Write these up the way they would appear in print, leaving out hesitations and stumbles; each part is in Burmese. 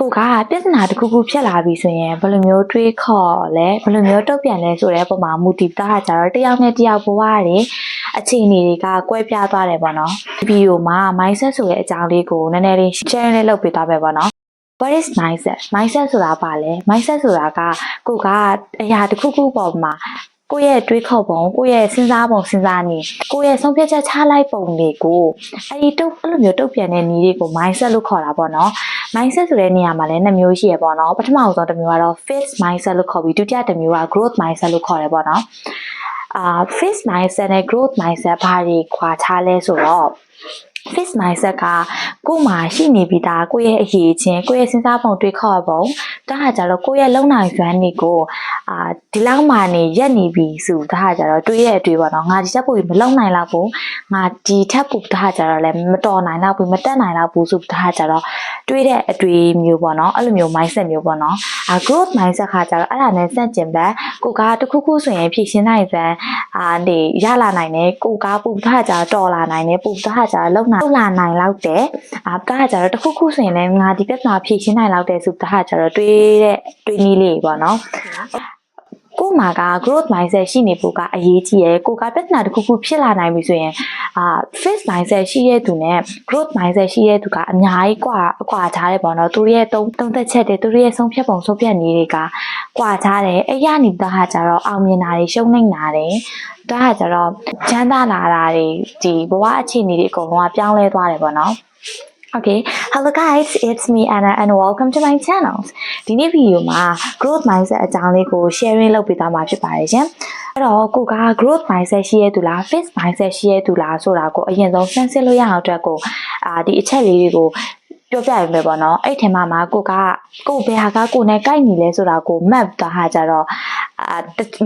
ကိုကပြဿနာတစ်ခုခုဖြစ်လာပြီဆိုရင်ဘယ်လိုမျိုးတွေးခေါ်လဲဘယ်လိုမျိုးတုံ့ပြန်လဲဆိုတဲ့ပုံမှာမူတည်တာကကြတော့တယောက်နဲ့တယောက်ဘဝတွေအခြေအနေတွေကကွဲပြားသွားတယ်ပေါ့နော်ဒီဗီဒီယိုမှာ mindset ဆိုတဲ့အကြောင်းလေးကိုနည်းနည်းလေး share လေးလုပ်ပေးသွားမယ်ပေါ့နော် What is mindset? Mindset ဆိုတာပါလေ mindset ဆိုတာကကိုကအရာတစ်ခုခုပေါ်မှာကိုယ့်ရဲ့တွေးခေါ်ပုံကိုယ့်ရဲ့စဉ်းစားပုံစဉ်းစားနေကိုယ့်ရဲ့ဆုံးဖြတ်ချက်ချလိုက်ပုံတွေကိုအဲ့လိုမျိုးတုံ့ပြန်တဲ့နည်းတွေကို mindset လို့ခေါ်တာပေါ့နော် mindset ဆိုတဲ့နေရာမှာလည်းနှစ်မျိုးရှိရပေါ့နော်ပထမဆုံးတစ်မျိုးကတော့ fixed mindset လို့ခေါ်ပြီးဒုတိယတစ်မျိုးက growth mindset လို့ခေါ်တယ်ပေါ့နော်fixed mindset နဲ့ growth mindset ဘာတွေခွာခြားလဲဆိုတော့fixed mindset ကကိုယ်မှာရှိနေပြီးသားကိုယ့်ရဲ့အရေးချင်းကိုယ့်ရဲ့စဉ်းစားပုံတွေးခေါ်ပုံဒါကကြတော့ကိုယ့်ရဲ့လုံနိုင်စွမ်းတွေကိုဒီလောက်မှနေရက်နေပြီဆိုတာကကြတော့တွေးရဲ့အတွေ့ပေါ့နော်ငါဒီချက်ပို့ပြီးမလုံနိုင်တော့ဘူးငါဒီထက်ပိုဒါကကြတော့လည်းမတော်နိုင်တော့ဘူးမတက်နိုင်တော့ဘူးဆိုတာကကြတော့တွေးတဲ့အတွေ့မျိုးပေါ့နော်အဲ့လိုမျိုး mindset မျိုးပေါ့နော်growth mindset ခါကြတော့အဲ့ဒါနဲ့စန့်ကျင်ဘက်ကိုကတခုခုဆိုရင်ဖြည့်ရှင်းနိုင်စွမ်းနေရလာနိုင်တယ်ကိုကပူဒါကကြတော့တော်လာနိုင်တယ်ပူဒါကကြတော့လုံလာနိုင်လောက်တယ်ဒါကကြတော့တခုခုဆိုရင်လည်းငါဒီပြဿနာဖြေရှင်းနိုင်လောက်တယ်ဆိုတာကကြတော့တွေးနည်းလေးပေါ့နော်ကို့မှာက growth mindset ရှိနေဖို့ကအရေးကြီးရယ်ကိုကပြဿနာတစ်ခုခုဖြစ်လာနိုင်ပြီဆိုရင်fixed mindset ရှိတဲ့သူနဲ့ growth mindset ရှိတဲ့သူကအများကြီးအကွာခြားတယ်ပေါ့နော်သူရဲ့သုံးသက်ချက်တွေသူရဲ့ဆုံးဖြတ်ပုံဆုံးဖြတ်နည်းတွေကကွာခြားတယ်အဲ့ရနေတာကကြတော့အောင်မြင်တာတွေရှုံးနေတာတွေဒါကကြတော့ချမ်းသာလာတာတွေဒီဘဝအခြေအနေတွေအကုန်လုံးကပြောင်းလဲသွားတယ်ပေါ့နော်Okay, hello guys, it's me Anna and welcome to my channel. ဒီနေ့ဗီဒီယိုမှာ growth mindset အကြောင်းလေးကို sharing လုပ်ပေးသွားမှာဖြစ်ပါတယ်ရှင်။အဲ့တော့ကိုက growth mindset ရှိရတူလား fixed mindset ရှိရတူလားဆိုတာကိုအရင်ဆုံးစမ်းစစ်လို့ရအောင်အတွက်ကိုဒီအချက်လေးတွေကိုပြောပြရမယ်ပေါ့နော်အဲ့ထင်မှာကိုဘယ်ဟာကကိုနဲ့ကိုက်နေလဲဆိုတာကို map သွားဟာကြတော့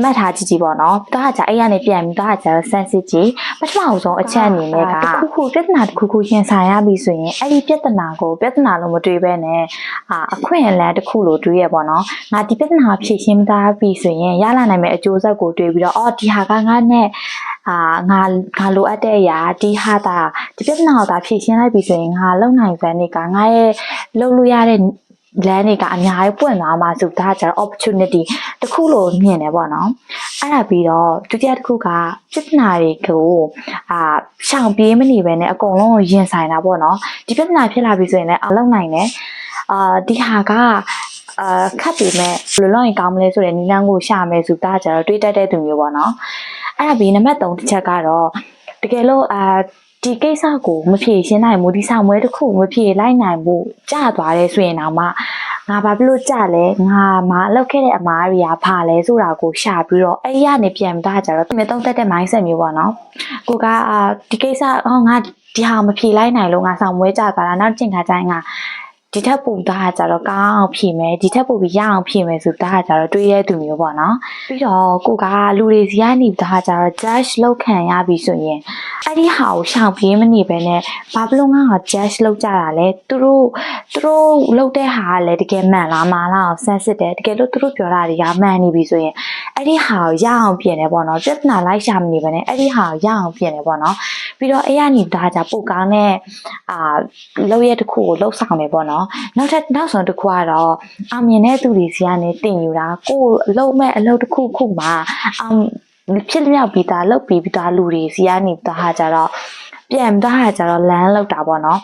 မှတ်ထားကြည့်ပေါ့နော်ဒါကကြအဲ့ရနေပြန်ပြီးဒါကကြတော့ sensitive ပထမဆုံးအချက်အနေနဲ့ကတစ်ခုပြဿနာတစ်ခုရင်ဆိုင်ရပြီဆိုရင်အဲ့ဒီပြဿနာကိုပြဿနာလို့မတွေးဘဲနဲ့အခွင့်အလမ်းတစ်ခုလို့တွေးရပေါ့နော်ငါဒီပြဿနာဖြေရှင်းမသားပြီဆိုရင်ရလာနိုင်မယ့်အကျိုးဆက်ကိုတွေးပြီးတော့ဒီဟာကငါနဲ့ငါလိုအပ်တဲ့အရာဒီဟာတာဒီပြဿနာကိုဖြေရှင်းလိုက်ပြီဆိုရင်ငါလုံနိုင်စွမ်းတွေကငါရဲ့လုံလို့ရတဲ့လမ်းတွေကအများကြီးပွင့်သွားမှာဆိုတာကျတော့ opportunity တစ်ခုလို့မြင်တယ်ပေါ့နော်အဲ့ဒါပြီးတော့ဒုတိယတစ်ခုကပြဿနာတွေကိုရှောင်ပြေးမနေပဲနဲ့အကုန်လုံးကိုရင်ဆိုင်တာပေါ့နော်ဒီပြဿနာဖြစ်လာပြီဆိုရင်လည်းလုံနိုင်တယ်ဒီဟာကခတ်ပြီးမဲ့ဘယ်လိုလုပ်ရင်ကောင်းမလဲဆိုတဲ့နည်းလမ်းကိုရှာမယ်ဆိုတာကျတော့တွေးတတ်တဲ့သူမျိုးပေါ့နော်အဲ့ဒါပြီးနံပါတ်3တစ်ချက်ကတော့တကယ်လို့ဒီကိစ္စကိုမဖြေရှင်းနိုင်ဘူးဒီဆောင်ပွဲတစ်ခုမဖြေလိုက်နိုင်ဘူးကြာသွားတယ်ဆိုရင်တော့မှငါဘာဖြစ်လို့ကြာလဲငါမလောက်ခဲ့တဲ့အမားတွေကဘာလဲဆိုတာကိုရှာပြီးတော့အဲ့ရနေပြန်တာကြတော့သူမျိုးသုံးသက်တဲ့ mindset မျိုးပေါ့နော်ကိုကဒီကိစ္စငါဒီဟာမဖြေလိုက်နိုင်လို့ငါဆောင်ပွဲကြာသွားတာနောက်ချိန်ခါကျရင်ငါဒီထက်ပိုတာကြတော့ကောင်းအောင်ဖြေမယ်ဒီထက်ပိုပြီးရအောင်ဖြေမယ်ဆိုတာကြတော့တွေးရတဲ့သူမျိုးပေါ့နော်ပြီးတော့ကိုကလူတွေစီကနေတာကြတော့ judge လုပ်ခံရပြီဆိုရင်အဲ့ဒီဟာကိုရှောင်ပြေးမနေပဲနဲ့ဘာဖြစ်လို့ငါ judge လုပ်ကြတာလဲသူတို့လုပ်တဲ့ဟာကလည်းတကယ်မှန်လားမလားအောင်စမ်းစစ်တယ်တကယ်လို့သူတို့ပြောတာတွေကမှန်နေပြီဆိုရင်အဲ့ဒီဟာကိုရအောင်ပြင်တယ်ပေါ့နော်ပြဿနာလိုက်ရှာမနေပဲနဲ့အဲ့ဒီဟာကိုရအောင်ပြင်တယ်ပေါ့နော်ပြီးတော့အဲ့ရနေတာကြပိုကောင်းတဲ့လောက်ရတစ်ခုကိုလှုပ်ဆောင်တယ်ပေါ့နော်နောက်ဆုံးတစ်ခုကတော့အောင်မြင်တဲ့သူတွေစီကနေတင်ယူတာကိုအလုပ်မဲ့အလုပ်တစ်ခုခုမှာဖြစ်မြောက်ပြီးသားလုပ်ပြီးသားလူတွေစီကနေသားဟာကြတော့ပြန်သားဟာကြတော့လမ်းလောက်တာပေါ့နော်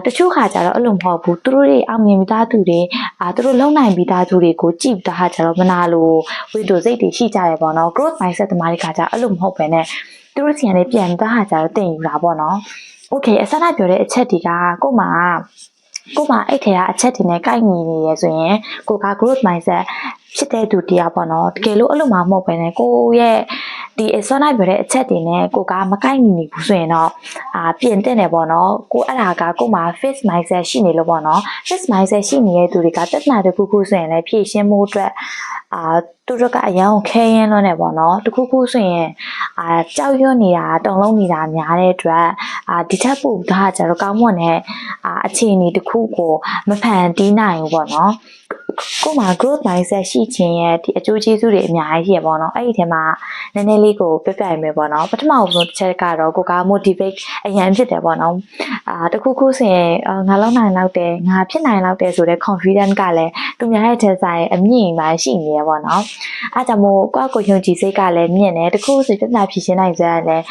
တချို့ခါကြတော့အဲ့လိုမဟုတ်ဘူးသူတို့တွေအောင်မြင်ပြီးသားသူတွေသူတို့လုံနိုင်ပြီးသားသူတွေကိုကြည့်သားဟာကြတော့မနာလို့ဝိတုစိတ်တွေရှိကြတယ်ပေါ့နော် growth mindset တမားတွေကကြအဲ့လိုမဟုတ်ပဲနဲ့သူတို့စီကနေပြန်သားဟာကြတော့တင်ယူတာပေါ့နော် okay အစမ်းပြောတဲ့အချက်တွေကကို့မှာအဲ့ထဲကအချက်တွေနဲ့ကိုက်ညီနေရဆိုရင်ကိုက growth mindset ဖြစ်တဲ့သူတရားပေါ့နော်တကယ်လို့အဲ့လိုမှမဟုတ်ပဲနဲ့ကိုရဲ့ဒီအစောနိုင်ပြောတဲ့အချက်တွေနဲ့ကိုကမကိုက်ညီနေဘူးဆိုရင်တော့ပြင်တင်တယ်ပေါ့နော်ကိုအဲ့ဒါကကိုမှ fixed mindset ရှိနေလို့ပေါ့နော် fixed mindset ရှိနေတဲ့သူတွေကတက်နာတစ်ခုခုဆိုရင်လည်းဖြည့်ရှင်းမှုအတွက်သူတို့ကအရန်ကိုခဲရင်လို့နေပေါ့နော်တခုခုဆိုရင်ကြောက်ရွံ့နေတာတုံလုံးနေတာများတဲ့အတွက်ဒီချက်ပို့ဒါကြတော့ကောင်းမွန်တဲ့အခြေအနေတစ်ခုကိုမဖန်တီးနိုင်ဘူးပေါ့နော် ကိုမှာ growth mindset ရှိခြင်းရဲ့ဒီအကျိုးကျေးဇူးတွေအများကြီးရပေါ့နော်အဲ့ဒီထဲမှာနည်းနည်းလေးကိုပြပြရမယ်ပေါ့နော်ပထမဆုံးတစ်ချက်ကတော့ကိုက motivate အရင်ဖြစ်တယ်ပေါ့နော်တခုခုဆိုရင်ငါလောက်နိုင်လောက်တယ်ငါဖြစ်နိုင်လောက်တယ်ဆိုတဲ့ confidence ကလည်းသူများရဲ့ထဲဆိုင်အမြင့်မှရှိနေရပေါ့နော်အားကြောင့်မို့ကိုယုံကြည်စိတ်ကလည်းမြင့်တယ်တခုဆိုပြဿနာဖြေရှင်းနိုင်ကြတယ်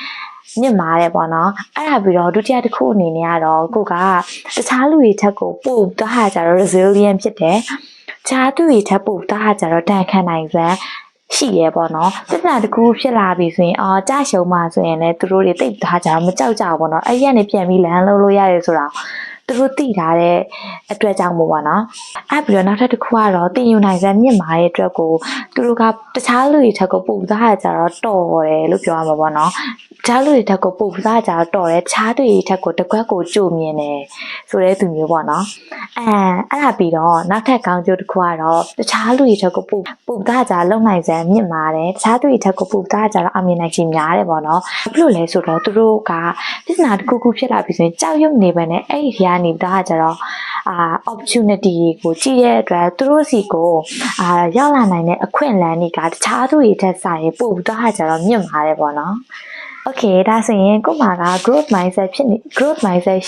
မြင့်မာတယ်ပေါ့နော်အဲ့ဒါပြီးတော့ဒုတိယတစ်ခုအနေနဲ့ကတော့ကိုကတခြားလူတွေထက်ကိုပို့တဟာကြတော့ resilient ဖြစ်တယ်တခြားသူတွေထက်ပို့တဟာကြတော့တန်ခံနိုင်စွမ်းရှိရပေါ့နော်ပြဿနာတစ်ခုဖြစ်လာပြီဆိုရင်ကြရှုံးမှဆိုရင်လည်းသူတို့တွေတိတ်ထားကြမကြောက်ကြဘူးပေါ့နော်အဲ့ဒီကနေပြန်ပြီးလမ်းလုံးလို့ရတယ်ဆိုတာသူတို့သိထားတဲ့အတွက်ကြောင့်မို့ပါနော်အဲ့ပြီးတော့နောက်ထပ်တစ်ခုကတော့တင်ယူနိုင်စမ်းမြင့်မာရဲ့အတွက်ကိုသူတို့ကတခြားလူတွေထက်ကိုပို့သားကြတော့တော်တယ်လို့ပြောရမှာပေါ့နော်တခြားလူတွေထက်ကိုပို့သားကြတော့တော်တယ်တခြားသူတွေထက်ကိုတစ်ခွက်ကိုကြိုမြင်တယ်ဆိုတဲ့သူမျိုးပေါ့နော်အဲ့ဒါပြီးတော့နောက်ထပ်ကောင်းကျိုးတစ်ခုကတော့တခြားလူတွေထက်ကိုပို့သားကြလုံနိုင်စမ်းမြင့်မာတယ်တခြားသူတွေထက်ကိုပို့သားကြတော့အမြင်နိုင်ခြင်းများတယ်ပေါ့နော်ဘာလို့လဲဆိုတော့သူတို့ကပြဿနာတစ်ခုခုဖြစ်လာပြီဆိုရင်ကြောက်ရွံ့နေပဲနဲ့အဲ့ဒီကနေသားကြတော့opportunity ကိုကြည့်တဲ့အတွက်သူတို့စီကိုရောက်လာနိုင်တဲ့အခွင့်အလမ်းတွေကတခြားသူတွေထက်ဆိုင်ပို့သားကြတော့မြင့်မာတယ်ပေါ့နော်Okay ဒါဆိုရင်ကိုမာက growth mindset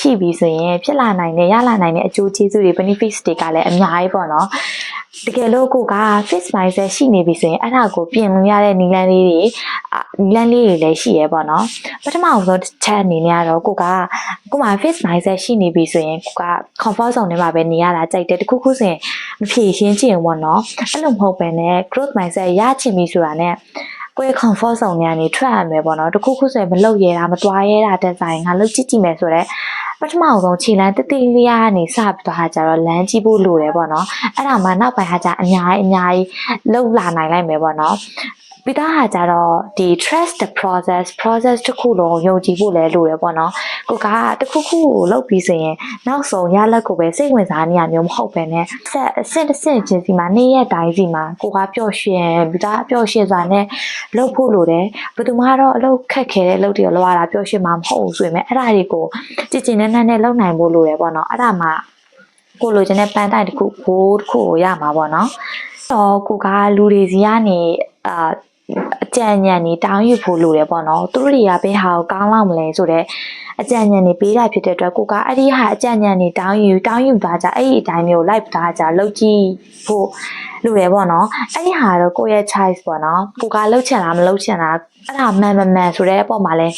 ရှိပြီဆိုရင်ဖြစ်လာနိုင်တဲ့ရလာနိုင်တဲ့အကျိုးကျေးဇူးတွေ benefits တွေကလည်းအများကြီးပေါ့နော်တကယ်လို့ကိုက fixed mindset ရှိနေပြီဆိုရင်အဲ့ဒါကိုပြင်လို့ရတဲ့နည်းလမ်းလေးတွေလည်းရှိရပေါ့နော်ပထမဆုံးတစ်ချက်အနေနဲ့ကတော့ကိုမှာ fixed mindset ရှိနေပြီဆိုရင်ကိုက comfort zone ထဲမှာပဲနေရတာကြိုက်တယ်တခုခုဆိုရင်မဖြေရှင်းချင်ဘူးပေါ့နော်အဲ့လိုမဟုတ်ပဲနဲ့ growth mindset ရချင်ပြီဆိုတာနဲ့ကိုယ့် comfort zone ထဲကနေထွက်ရမယ်ပေါ့နော်တခုခုဆိုရင်မလုပ်ရဲတာမတွားရဲတာတက်ဆိုင်ငါလုပ်ကြည့်မယ်ဆိုတော့ပထမဆုံးခြေလမ်းတိတိလေးရကနေစပြီးတော့ကြတော့လမ်းကြည့်ဖို့လိုတယ်ပေါ့နော်အဲ့ဒါမှနောက်ပိုင်းဟာကြအများကြီးလှုပ်လာနိုင်လိုက်မယ်ပေါ့နော်ပြီးတော့ဟာကြတော့ဒီ trust the process တစ်ခုလုံးယုံကြည်ဖို့လည်းလိုတယ်ပေါ့နော်ကိုကတခုခုကိုလုပ်ပြီးဆိုရင်နောက်ဆုံးရလက်ကိုပဲစိတ်ဝင်စားနေရမျိုးမဟုတ်ပဲနဲ့အဆင့်တစ်ဆင့်ချင်းစီမှာနေ့ရက်တိုင်းစီမှာကိုကပျော်ရွှင်ပြီးတော့ပျော်ရွှင်စွာနဲ့လုပ်ဖို့လိုတယ်ဘယ်သူမှတော့အလုပ်ခက်ခဲတဲ့အလုပ်တွေလုပ်ရတာပျော်ရွှင်မှာမဟုတ်ဘူးဆိုရင်အဲ့ဒါတွေကိုကြည်နန်းနဲ့လုပ်နိုင်ဖို့လိုတယ်ပေါ့နော်အဲ့ဒါမှကိုလိုချင်တဲ့ပန်းတိုင်တစ်ခုဘိုးတစ်ခုကိုရမှာပေါ့နော်တော့ကိုကလူတွေစီကနေအကြံဉာဏ်တွေတောင်းယူဖို့လိုတယ်ပေါ့နော်သူတို့တွေကဘယ်ဟာကိုကောင်းလောက်မလဲဆိုတော့အကြံဉာဏ်တွေပေးတာဖြစ်တဲ့အတွက်ကိုကအဲ့ဒီဟာအကြံဉာဏ်တွေတောင်းယူသွားကြအဲ့ဒီအတိုင်းမျိုး live သားကြလုပ်ကြည့်ဖို့လိုတယ်ပေါ့နော်အဲ့ဒီဟာတော့ကိုယ့်ရဲ့ choice ပေါ့နော်ကိုကလှုပ်ချင်လားမလှုပ်ချင်လားအဲ့ဒါမှန်ဆိုတဲ့အပေါ်မှာလဲ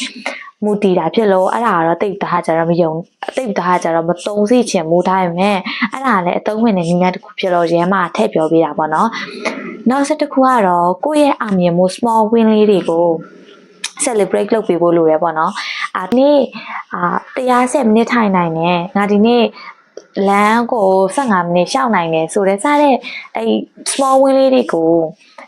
မူတည်တာဖြစ်လို့အဲ့ဒါကတော့တိတ်သားကြတော့မယုံတိတ်သားကြတော့မသုံးစီချင်မူထားရမယ်အဲ့ဒါလည်းအသုံးဝင်တဲ့နည်းလမ်းတစ်ခုဖြစ်လို့ရဲမှာထည့်ပြောပေးတာပေါ့နော်နောက်ဆက်တစ်ခုကတော့ကိုယ့်ရဲ့အောင်မြင်မှု small win လေးတွေကို celebrate လုပ်ပေးဖို့လိုတယ်ပေါ့နော်ဒီနေ့110မိနစ်ထိုင်နိုင်တယ်ငါဒီနေ့လမ်းကို15မိနစ်ရှောက်နိုင်တယ်ဆိုတဲ့စတဲ့အဲ့ small win လေးတွေကို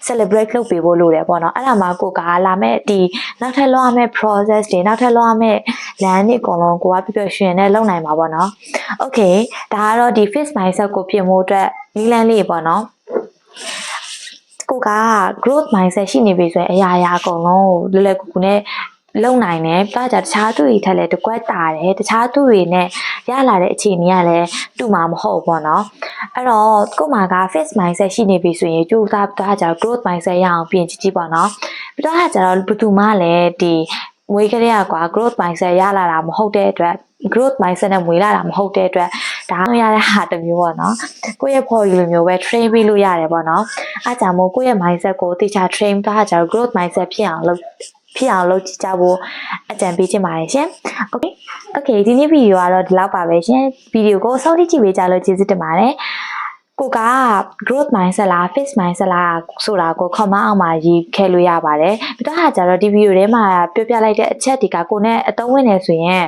celebrate လုပ်ပေးဖို့လိုတယ်ပေါ့နော်အဲ့ဒါမှကိုကလာမဲ့ဒီနောက်ထပ်လုပ်ရမယ့် process တွေနောက်ထပ်လုပ်ရမယ့်လမ်းတွေအကုန်လုံးကိုကပြရွှင်နဲ့လုပ်နိုင်မှာပေါ့နော် okay ဒါကတော့ဒီ fixed mindset ကိုပြင်ဖို့အတွက်နည်းလမ်းလေးပေါ့နော်ကိုက growth mindset ရှိနေပြီဆိုရင်အရာအကုန်လုံးလွယ်ကူနဲ့လုံနိုင်တယ်။ဒါကြောင့်တခြားသူတွေထက်လည်းတကွက်တာတယ်။တခြားသူတွေနဲ့ရလာတဲ့အခြေအနေကလည်းတူမှာမဟုတ်ဘူးပေါ့နော်။အဲ့တော့ကို့မှာက fixed mindset ရှိနေပြီဆိုရင်ကြိုးစားတော့ကြ growth mindset ရအောင်ပြင်ကြည့်ပေါ့နော်။ပြီးတော့ဟာကျတော့ဘယ်သူမှလည်းဒီမွေးကလေးကွာ growth mindset ရလာတာမဟုတ်တဲ့အတွက် growth mindset နဲ့မွေးလာတာမဟုတ်တဲ့အတွက်ဒါမှရတဲ့ဟာတစ်မျိုးပေါ့နော်ကိုယ့်ရဲ့ body လိုမျိုးပဲ train ပေးလို့ရတယ်ပေါ့နော်အားကြောင့်မို့ကိုယ့်ရဲ့ mindset ကိုတေချာ train ထားကြတော့ growth mindset ဖြစ်အောင်လုပ်ကြည့်ကြဖို့အကြံပေးချင်ပါတယ်ရှင် okay ဒီနေ့ဗီဒီယိုကတော့ဒီလောက်ပါပဲရှင်ဗီဒီယိုကိုစောင့်ကြည့်ပေးကြလို့ကျေးဇူးတင်ပါတယ်ကိုက growth mindset လား fixed mindset လားဆိုတာကို comment အောက်မှာရေးခဲ့လို့ရပါတယ်ပြီးတော့ဟာကျတော့ဒီဗီဒီယိုထဲမှာပြောပြလိုက်တဲ့အချက်တွေကကိုနဲ့အသုံးဝင်နေဆိုရင်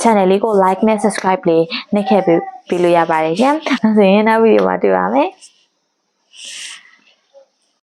channel လေးကို like နဲ့ subscribe လေးနှိပ်ခဲ့ပေးလို့ရပါတယ်ရှင်။ဒါဆိုရင်နောက်ဗီဒီယိုမှာတွေ့ပါမယ်။